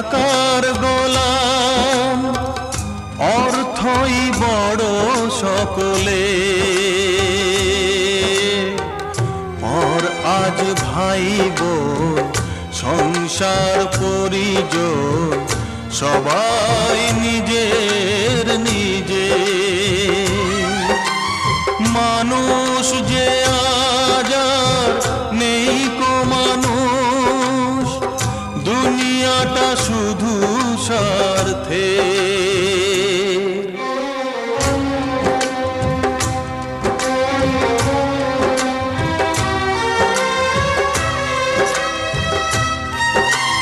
টাকার গোলাম, অর্থই বড় সকলে। পর আজ ভাই বোন সংসার পরিজন সবাই নিজের নিজে। মানুষ যে